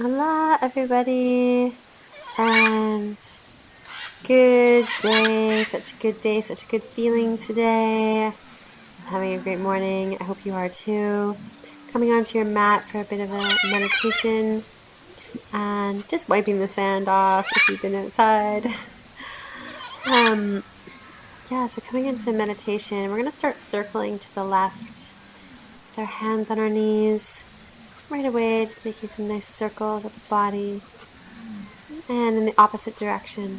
Hola everybody, and good day, such a good day, such a good feeling today. I'm having a great morning. I hope you are too. Coming onto your mat for a bit of a meditation and just wiping the sand off if you've been outside. So coming into meditation, we're going to start circling to the left with our hands on our knees. Right away, just making some nice circles of the body, and in the opposite direction,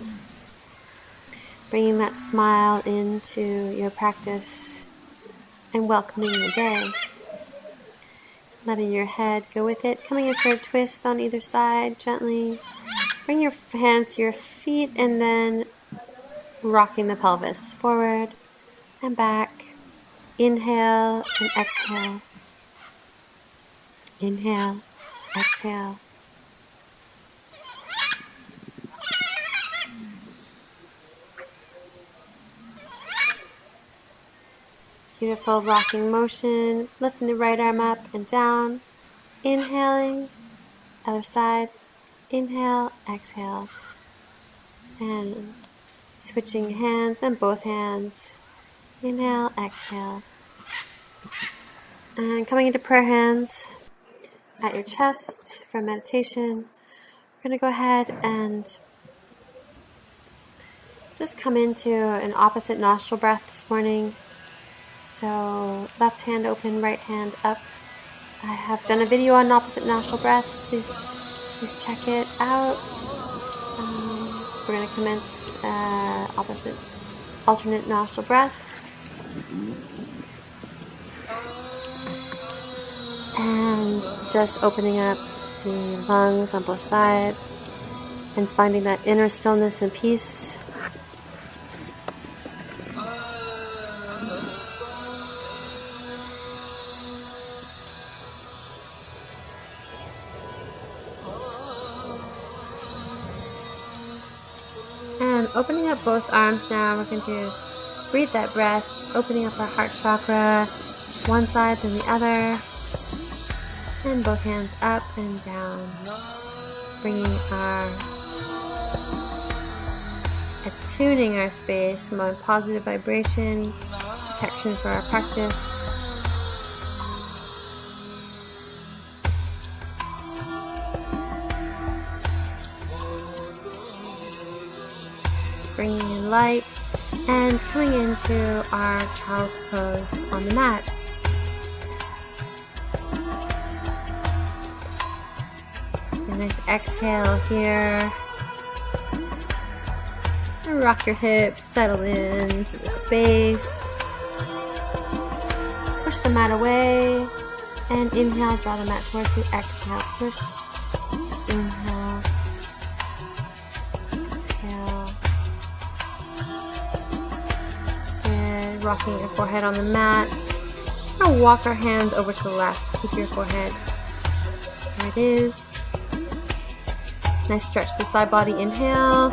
bringing that smile into your practice and welcoming the day, letting your head go with it, coming in for a twist on either side gently. Bring your hands to your feet and then rocking the pelvis forward and back. Inhale and exhale. Inhale, exhale. Beautiful rocking motion, lifting the right arm up and down. Inhaling, other side. Inhale, exhale. And switching hands and both hands. Inhale, exhale. And coming into prayer hands at your chest for meditation. We're going to go ahead and just come into an opposite nostril breath this morning. So left hand open, right hand up. I have done a video on opposite nostril breath. Please check it out. We're going to commence alternate nostril breath. And just opening up the lungs on both sides and finding that inner stillness and peace. And opening up both arms now, we're going to breathe that breath, opening up our heart chakra, one side then the other. And both hands up and down, attuning our space, more positive vibration, protection for our practice. Bringing in light and coming into our child's pose on the mat. Nice exhale here. And rock your hips, settle into the space. Push the mat away. And inhale, draw the mat towards you. Exhale, push. Inhale. Exhale. Good. Rocking your forehead on the mat. We're going to walk our hands over to the left. Keep your forehead where it is. Nice stretch the side body, inhale,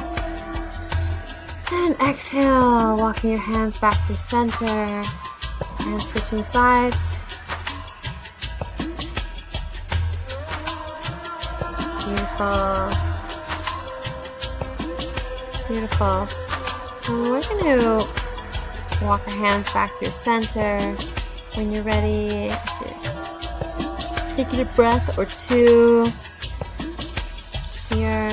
and exhale, walking your hands back through center, and switching sides. Beautiful. Beautiful. And we're going to walk our hands back through center. When you're ready, take a breath or two. Here.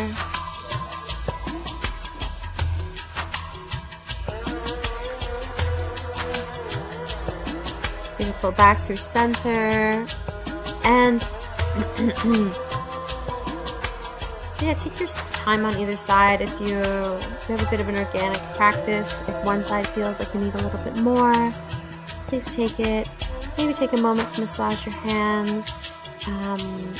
Beautiful, back through center. And so yeah, take your time on either side. If you have a bit of an organic practice, if one side feels like you need a little bit more, please take it. Maybe take a moment to massage your hands. And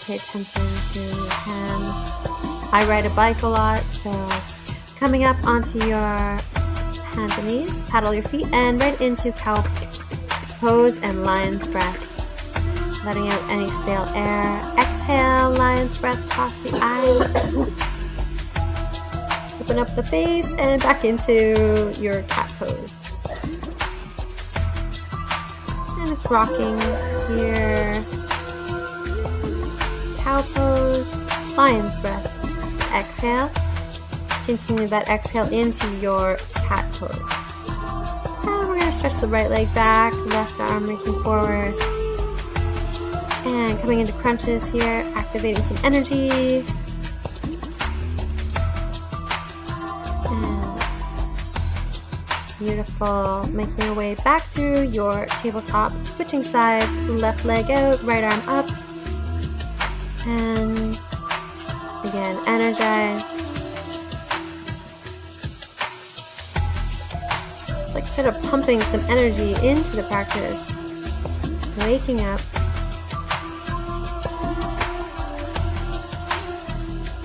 pay attention to your hands. I ride a bike a lot, so coming up onto your hands and knees, paddle your feet, and right into cow pose and lion's breath. Letting out any stale air. Exhale, lion's breath across the eyes. Open up the face and back into your cat pose. And just rocking here. cow pose, lion's breath. Exhale. Continue that exhale into your cat pose. And we're going to stretch the right leg back, left arm reaching forward. And coming into crunches here, activating some energy. And beautiful. Making your way back through your tabletop, switching sides, left leg out, right arm up. And again, energize. It's like sort of pumping some energy into the practice. Waking up.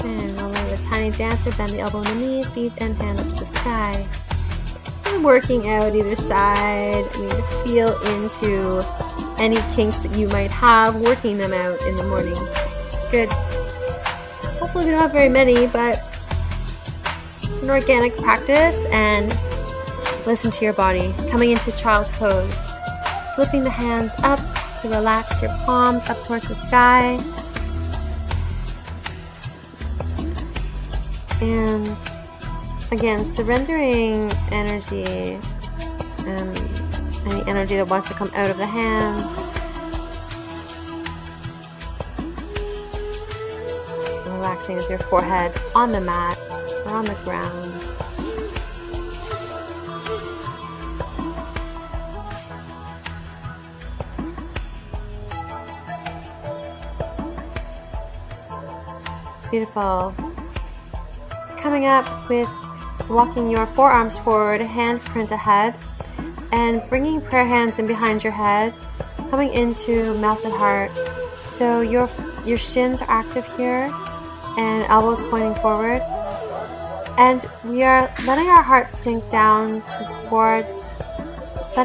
And roll over a tiny dancer, bend the elbow and the knee, feet and hand up to the sky. And working out either side. I mean, to feel into any kinks that you might have, working them out in the morning. Good. Hopefully we don't have very many, but it's an organic practice, and listen to your body. Coming into child's pose. Flipping the hands up to relax your palms up towards the sky. And again, surrendering energy, any energy that wants to come out of the hands. Relaxing with your forehead on the mat or on the ground. Beautiful. Coming up with walking your forearms forward, hand print ahead, and bringing prayer hands in behind your head, coming into melted heart. So your shins are active here, and elbows pointing forward. And we are letting our heart sink down towards the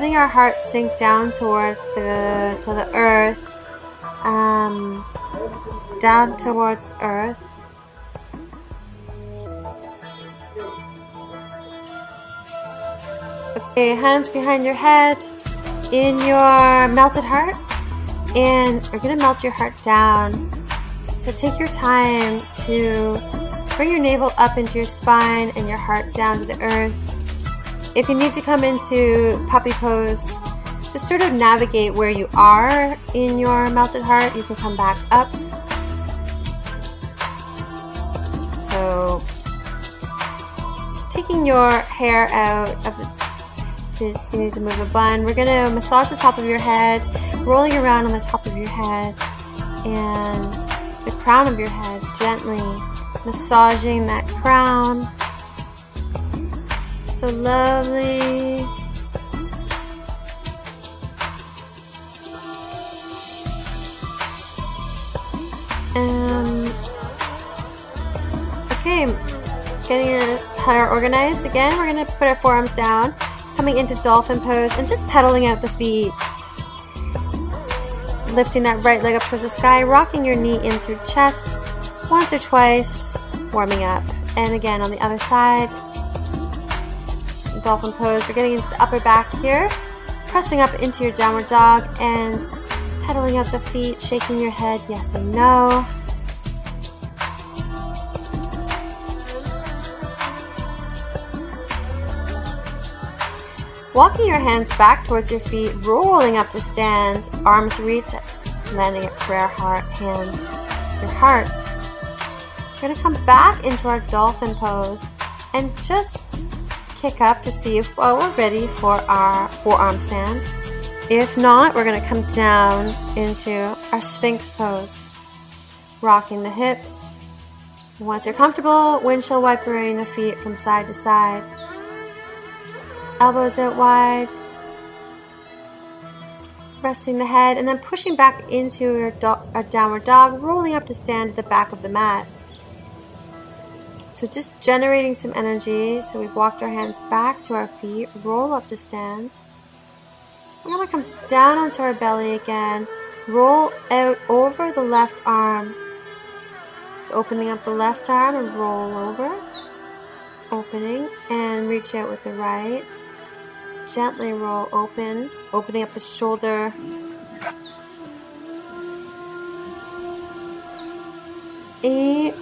earth, down towards earth. Okay, hands behind your head in your melted heart, and we're going to melt your heart down. So take your time to bring your navel up into your spine and your heart down to the earth. If you need to come into puppy pose, just sort of navigate where you are in your melted heart. You can come back up. So taking your hair out of its, so you need to move a bun. We're going to massage the top of your head, rolling around on the top of your head and the crown of your head, gently massaging that crown. So lovely. Okay, getting your hair organized again. We're going to put our forearms down, coming into dolphin pose and just pedaling out the feet. Lifting that right leg up towards the sky, rocking your knee in through chest once or twice, warming up. And again on the other side, dolphin pose. We're getting into the upper back here, pressing up into your downward dog and pedaling out the feet, shaking your head yes and no. Walking your hands back towards your feet, rolling up to stand, arms reach, landing at prayer heart, hands, your heart. We're going to come back into our dolphin pose and just kick up to see if we're ready for our forearm stand. If not, we're going to come down into our Sphinx pose, rocking the hips. Once you're comfortable, windshield wipering the feet from side to side. Elbows out wide, resting the head, and then pushing back into your downward dog, rolling up to stand at the back of the mat. So just generating some energy. So we've walked our hands back to our feet, roll up to stand. We're going to come down onto our belly again, roll out over the left arm. So opening up the left arm and roll over, opening, and reach out with the right. Gently roll open, opening up the shoulder. 8.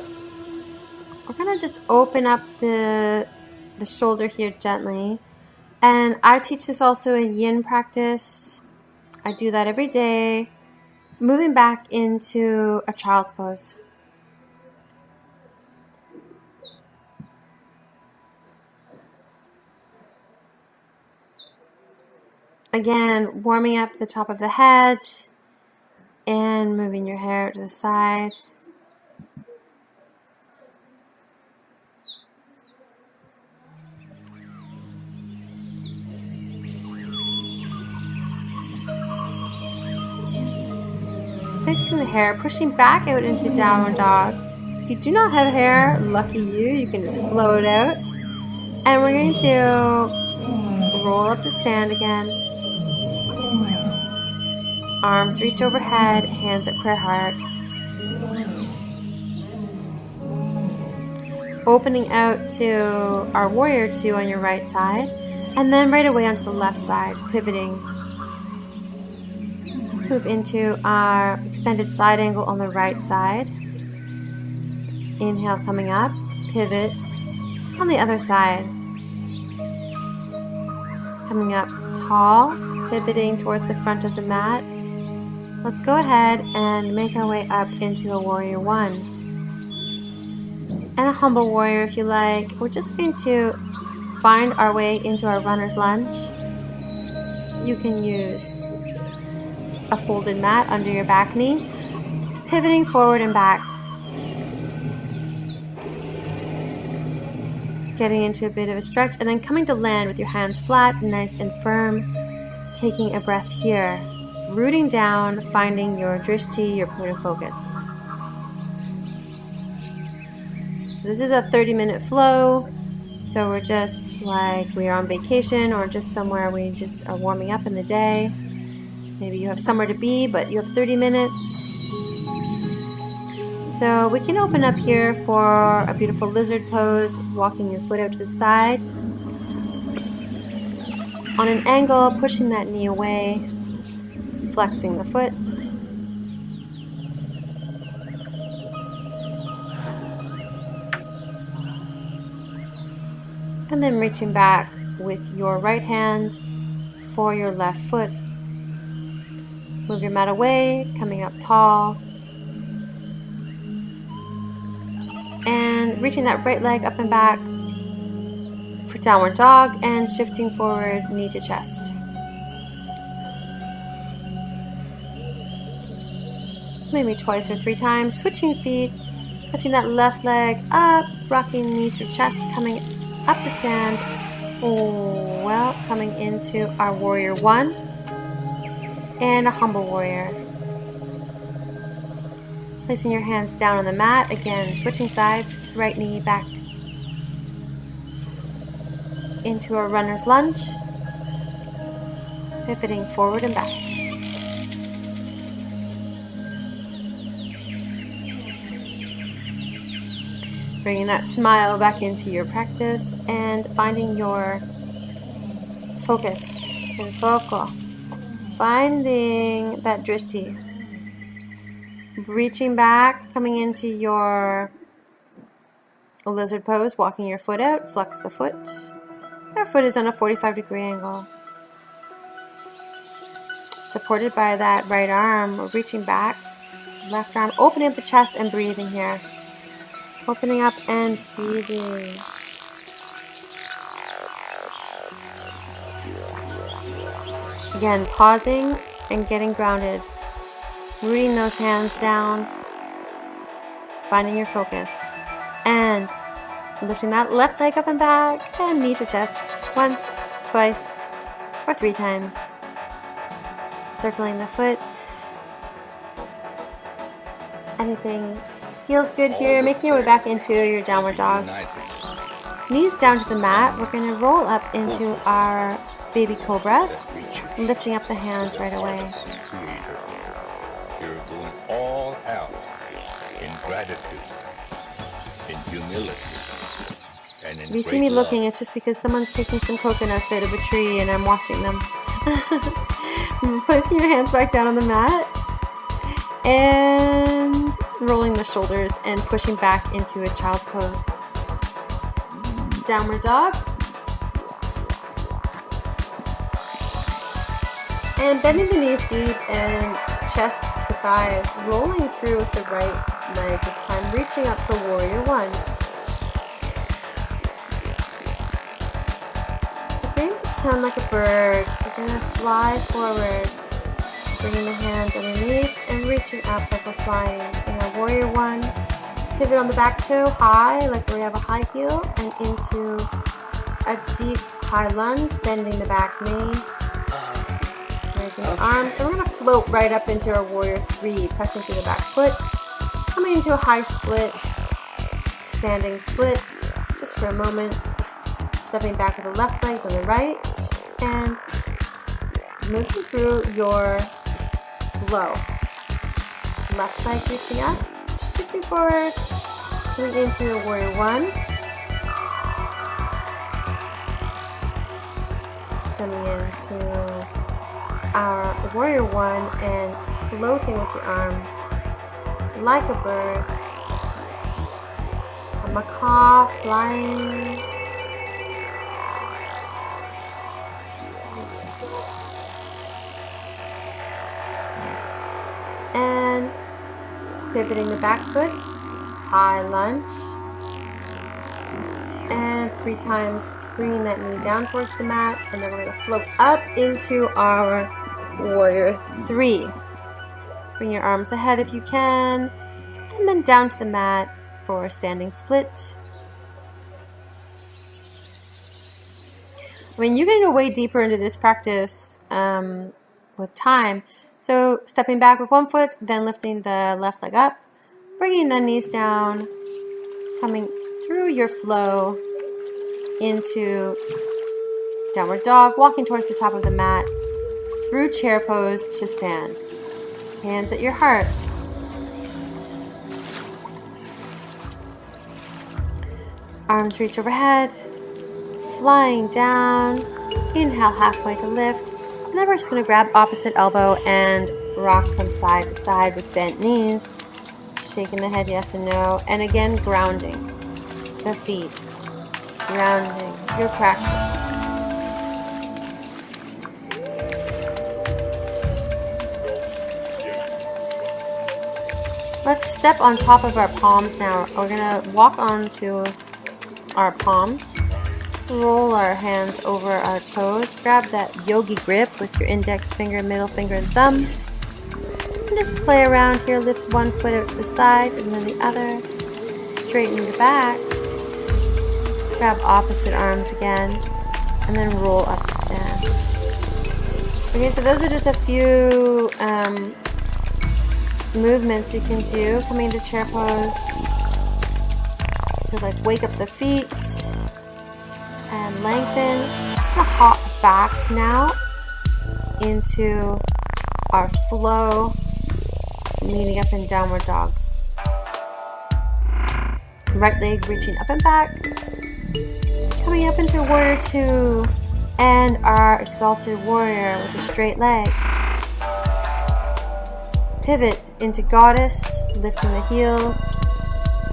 We're going to just open up the shoulder here gently. And I teach this also in yin practice. I do that every day. Moving back into a child's pose. Again, warming up the top of the head and moving your hair to the side. Fixing the hair, pushing back out into downward dog. If you do not have hair, lucky you can just float out. And we're going to roll up to stand again. Arms reach overhead, hands at prayer heart. Opening out to our warrior 2 on your right side, and then right away onto the left side, pivoting. Move into our extended side angle on the right side. Inhale, coming up, pivot on the other side. Coming up tall, pivoting towards the front of the mat. Let's go ahead and make our way up into a warrior 1. And a humble warrior if you like. We're just going to find our way into our runner's lunge. You can use a folded mat under your back knee, pivoting forward and back. Getting into a bit of a stretch and then coming to land with your hands flat, nice and firm. Taking a breath here. Rooting down, finding your drishti, your point of focus. So this is a 30-minute flow. So we're just like we're on vacation or just somewhere we just are warming up in the day. Maybe you have somewhere to be, but you have 30 minutes. So we can open up here for a beautiful lizard pose, walking your foot out to the side. On an angle, pushing that knee away. Flexing the foot. And then reaching back with your right hand for your left foot. Move your mat away, coming up tall. And reaching that right leg up and back for downward dog and shifting forward, knee to chest. Maybe twice or 3 times, switching feet, lifting that left leg up, rocking knee through chest, coming up to stand. Oh, well, coming into our warrior 1 and a humble warrior. Placing your hands down on the mat, again, switching sides, right knee back into a runner's lunge, pivoting forward and back. Bringing that smile back into your practice and finding your focus and focal. Finding that drishti. Reaching back, coming into your lizard pose, walking your foot out, flex the foot. Our foot is on a 45-degree angle. Supported by that right arm, we're reaching back, left arm, opening up the chest and breathing here. Opening up and breathing. Again, pausing and getting grounded. Rooting those hands down. Finding your focus. And lifting that left leg up and back and knee to chest. Once, twice, or 3 times. Circling the foot. Anything feels good here. Making your way back into your downward dog. Knees down to the mat. We're going to roll up into our baby cobra. Lifting up the hands right away. You're going all out in gratitude, in humility, and in If you see me looking, it's just because someone's taking some coconuts out of a tree and I'm watching them. Placing your hands back down on the mat. And rolling the shoulders and pushing back into a child's pose. Downward dog. And bending the knees deep and chest to thighs, rolling through with the right leg this time, reaching up for warrior one. We're going to pretend like a bird. We're going to fly forward, bringing the hands underneath and reaching up like we're flying. In our warrior one, pivot on the back toe high, like we have a high heel, and into a deep high lunge, bending the back knee. Raising the arms, and we're going to float right up into our warrior three, pressing through the back foot, coming into a high split, standing split, just for a moment, stepping back with the left leg on the right, and moving through your flow. Left leg reaching up, shifting forward, coming into a warrior one, coming into our warrior one and floating with the arms like a bird, a macaw flying. And pivoting the back foot, high lunge, and 3 times bringing that knee down towards the mat, and then we're going to float up into our warrior three. Bring your arms ahead if you can, and then down to the mat for standing split. I mean, you can go way deeper into this practice with time. So stepping back with one foot, then lifting the left leg up, bringing the knees down, coming through your flow into downward dog, walking towards the top of the mat, through chair pose to stand. Hands at your heart. Arms reach overhead, flying down. Inhale halfway to lift. And then we're just going to grab opposite elbow and rock from side to side with bent knees. Shaking the head yes and no. And again, grounding the feet. Grounding your practice. Let's step on top of our palms now. We're going to walk onto our palms. Roll our hands over our toes. Grab that yogi grip with your index finger, middle finger, and thumb. And just play around here. Lift one foot out to the side and then the other. Straighten the back. Grab opposite arms again. And then roll up and stand. Okay, so those are just a few movements you can do. Coming into chair pose. Just to like wake up the feet. And lengthen. We're going to hop back now into our flow, leaning up in downward dog. Right leg reaching up and back. Coming up into warrior two and our exalted warrior with a straight leg. Pivot into goddess, lifting the heels.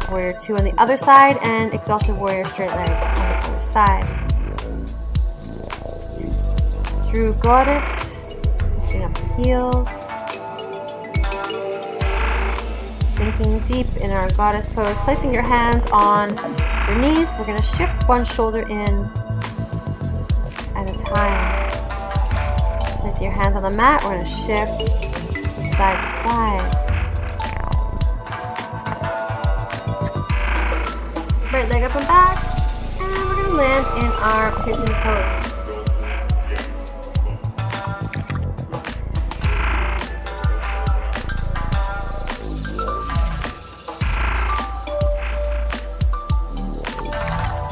Warrior two on the other side and exalted warrior straight leg on the other side. Through goddess, lifting up the heels. Sinking deep in our goddess pose, placing your hands on your knees. We're going to shift one shoulder in at a time. Place your hands on the mat. We're going to shift from side to side. Right leg up and back, and we're going to land in our pigeon pose.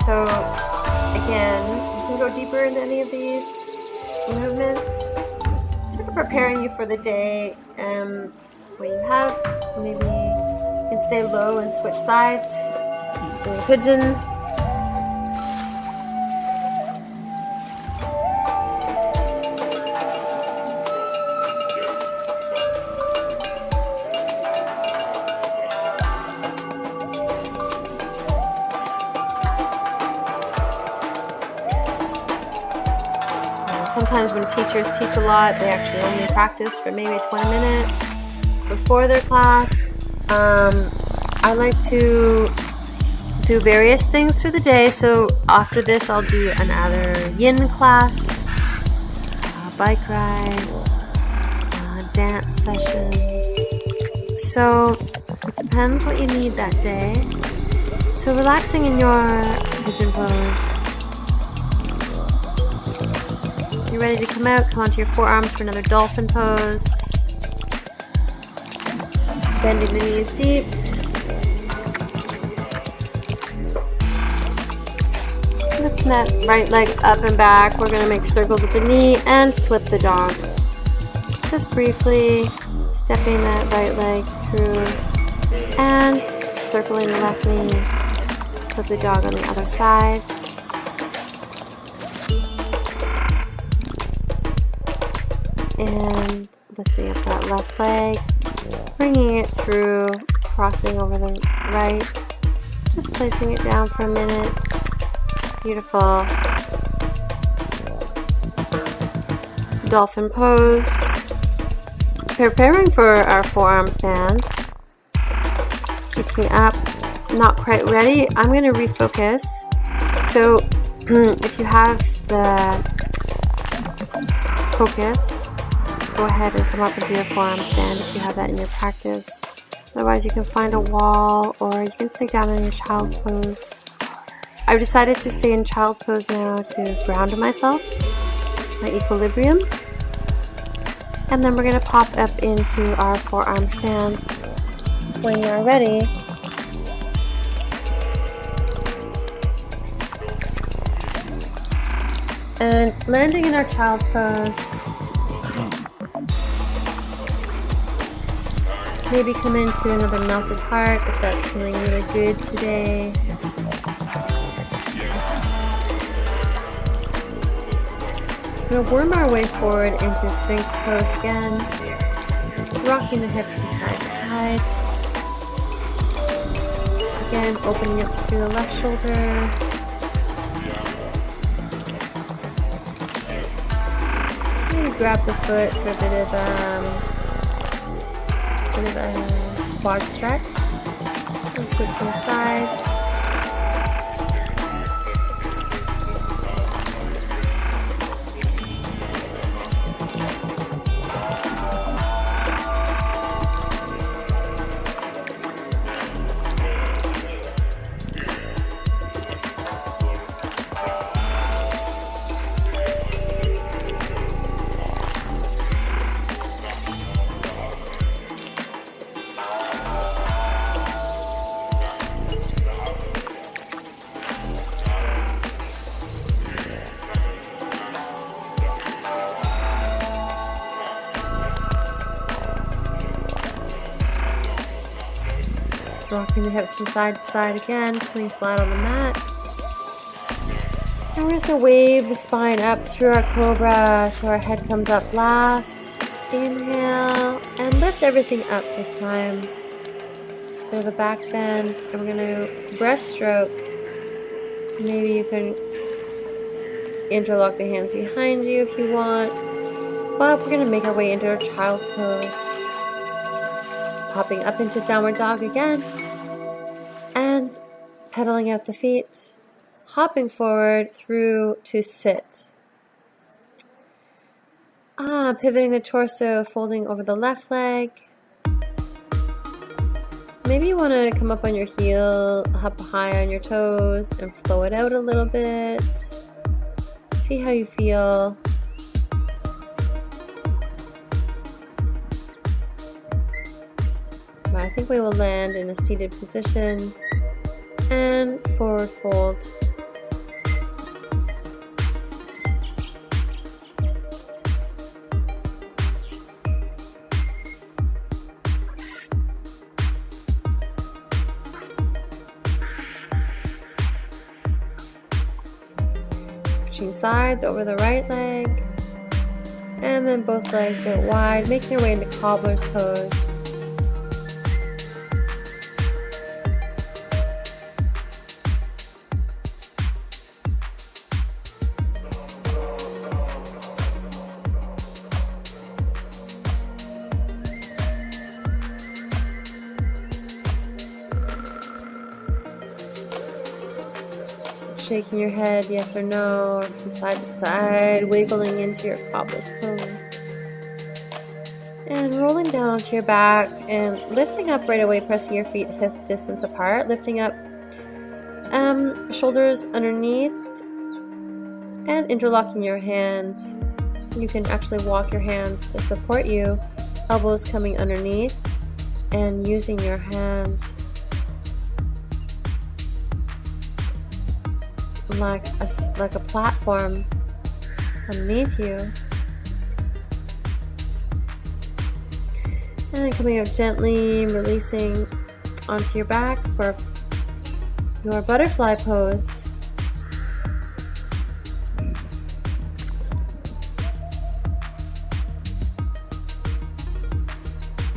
So again, you can go deeper into any of these movements, sort of preparing you for the day. What you have, maybe you can stay low and switch sides. Pigeon. Sometimes when teachers teach a lot, they actually only practice for maybe 20 minutes before their class. I like to do various things through the day. So after this, I'll do another yin class, a bike ride, a dance session. So it depends what you need that day. So relaxing in your pigeon pose. You're ready to come out, come onto your forearms for another dolphin pose. Bending the knees deep. Lifting that right leg up and back. We're going to make circles at the knee and flip the dog. Just briefly stepping that right leg through and circling the left knee. Flip the dog on the other side. And lifting up that left leg, bringing it through, crossing over the right, just placing it down for a minute. Beautiful. Dolphin pose. Preparing for our forearm stand. Kicking up, not quite ready. I'm going to refocus. So if you have the focus, go ahead and come up and do your forearm stand if you have that in your practice. Otherwise, you can find a wall or you can stay down in your child's pose. I've decided to stay in child's pose now to ground myself, my equilibrium. And then we're going to pop up into our forearm stand. When you are ready, and landing in our child's pose. Maybe come into another melted heart if that's feeling really good today. We're going to worm our way forward into Sphinx pose again, rocking the hips from side to side. Again, opening up through the left shoulder. Maybe grab the foot for a bit of a quad stretch. And switching sides. Rocking the hips from side to side again, coming flat on the mat. And we're just going to wave the spine up through our cobra so our head comes up last. Inhale, and lift everything up this time. Go to the back bend, and we're going to breaststroke. Maybe you can interlock the hands behind you if you want. But we're going to make our way into our child's pose. Popping up into downward dog again. And pedaling out the feet. Hopping forward through to sit. Pivoting the torso, folding over the left leg. Maybe you want to come up on your heel, hop high on your toes, and flow it out a little bit. See how you feel. I think we will land in a seated position and forward fold. Switching sides over the right leg, and then both legs out wide, making their way into cobbler's pose. shaking your head yes or no, or from side to side, wiggling into your cobbler's pose. And rolling down onto your back and lifting up right away, pressing your feet hip distance apart, lifting up shoulders underneath and interlocking your hands. You can actually walk your hands to support you, elbows coming underneath and using your hands like a platform underneath you. And coming up gently, releasing onto your back for your butterfly pose.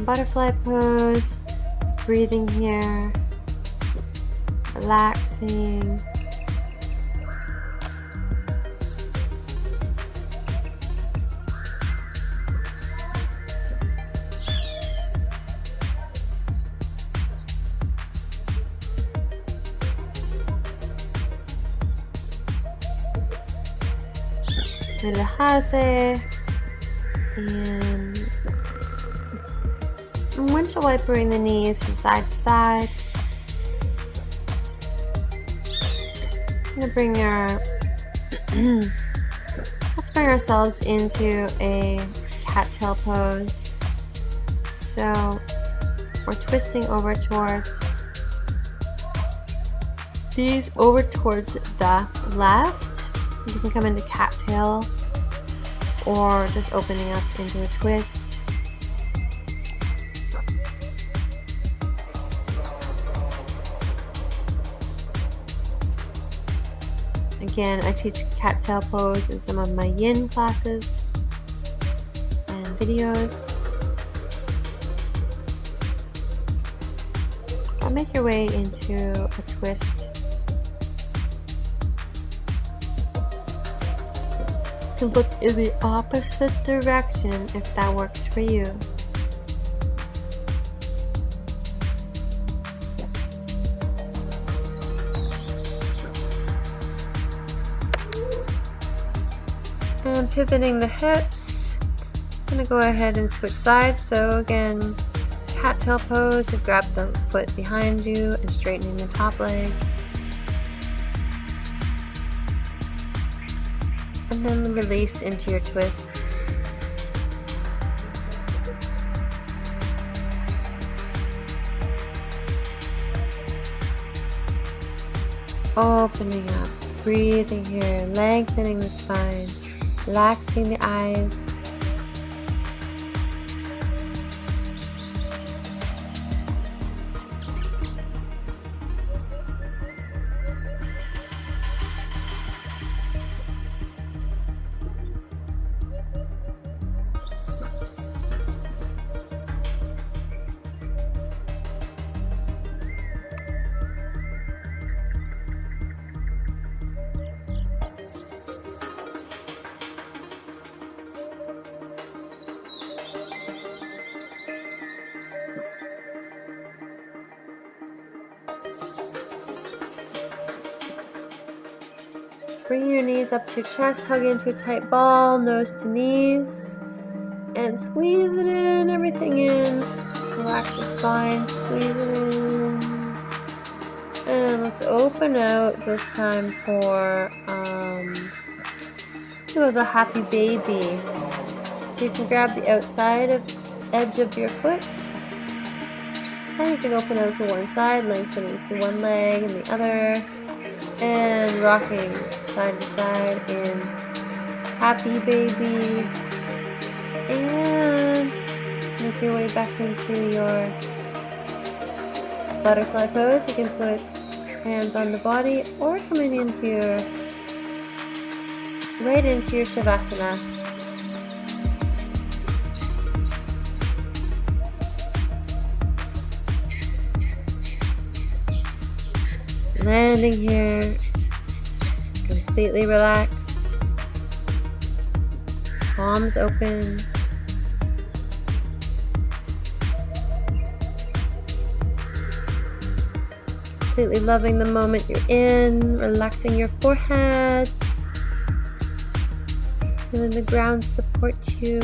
Butterfly pose, just breathing here, relaxing. Relajarse, and windshield wipering the knees from side to side. Gonna bring let's bring ourselves into a cattail pose. So we're twisting over towards knees over towards the left. You can come into cattail or just opening up into a twist. Again, I teach cattail pose in some of my yin classes and videos. I'll make your way into a twist. To look in the opposite direction if that works for you. And pivoting the hips, I'm going to go ahead and switch sides. So again, cattail pose, you grab the foot behind you and straightening the top leg. And then release into your twist. Opening up, breathing here, lengthening the spine, relaxing the eyes. Bring your knees up to your chest, hug into a tight ball, nose to knees, and squeeze it in, everything in. Relax your spine, squeeze it in. And let's open out this time for the happy baby. So you can grab the outside of edge of your foot, and you can open out to one side, lengthening through one leg and the other, and rocking side to side in happy baby, and make your way back into your butterfly pose. You can put hands on the body or coming into your right into your shavasana. Landing here, completely relaxed, palms open. completely loving the moment you're in, relaxing your forehead, feeling the ground support you.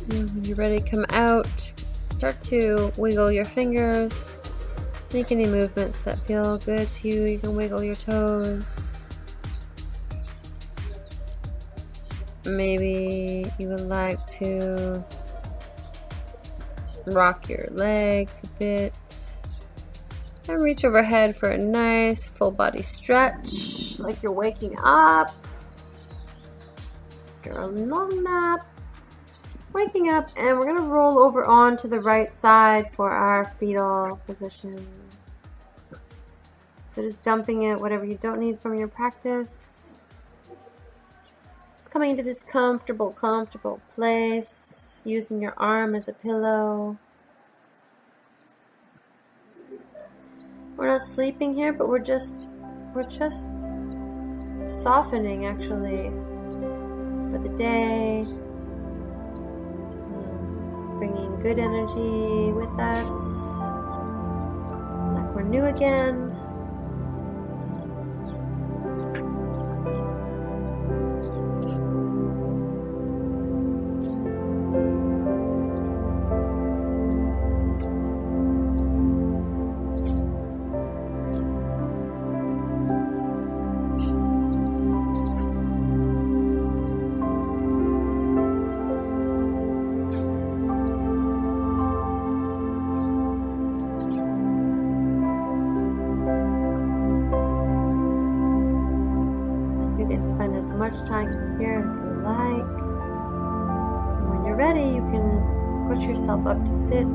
When you're ready to come out, start to wiggle your fingers. Make any movements that feel good to you. You can wiggle your toes. Maybe you would like to rock your legs a bit. And reach overhead for a nice full body stretch, like you're waking up after a long nap. Waking up, and we're going to roll over onto the right side for our fetal position. So just dumping it, whatever you don't need from your practice. Just coming into this comfortable place, using your arm as a pillow. We're not sleeping here, but we're just softening actually for the day. Bringing good energy with us, like we're new again. You can spend as much time here as you like. And when you're ready, you can push yourself up to sit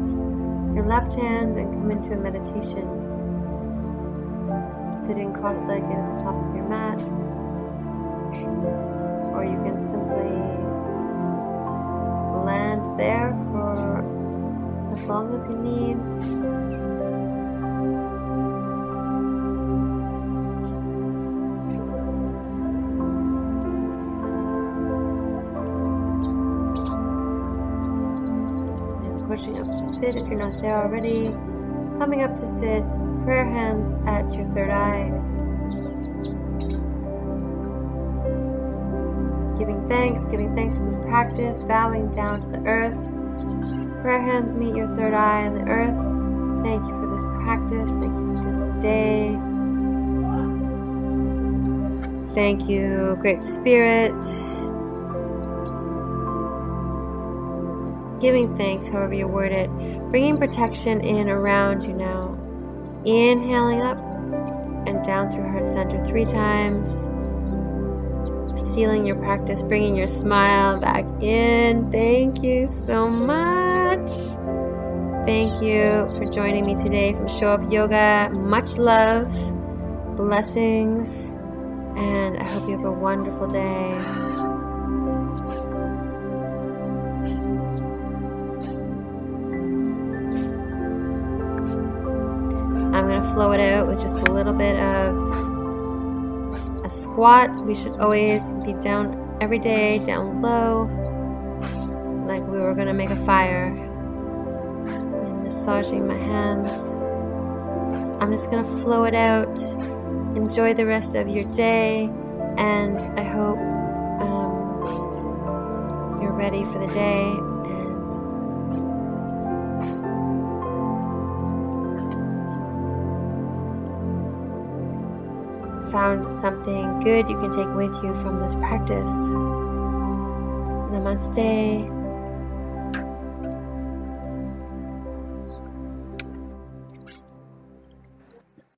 your left hand and come into a meditation. Sitting cross-legged at the top of your mat. Or you can simply land there for as long as you need. Pushing up to sit if you're not there already. Coming up to sit, prayer hands at your third eye. Giving thanks for this practice, bowing down to the earth. Prayer hands meet your third eye on the earth. Thank you for this practice. Thank you for this day. Thank you, Great Spirit. Giving thanks, however you word it. Bringing protection in around you now. Inhaling up and down through heart center 3 times. Sealing your practice, bringing your smile back in. Thank you so much. Thank you for joining me today from Show Up Yoga. Much love, blessings, and I hope you have a wonderful day. I'm going to flow it out with just a little bit of a squat. We should always be down every day, down low, like we were going to make a fire. And massaging my hands I'm just going to flow it out. Enjoy the rest of your day, and I hope you're ready for the day. And found something good you can take with you from this practice. Namaste.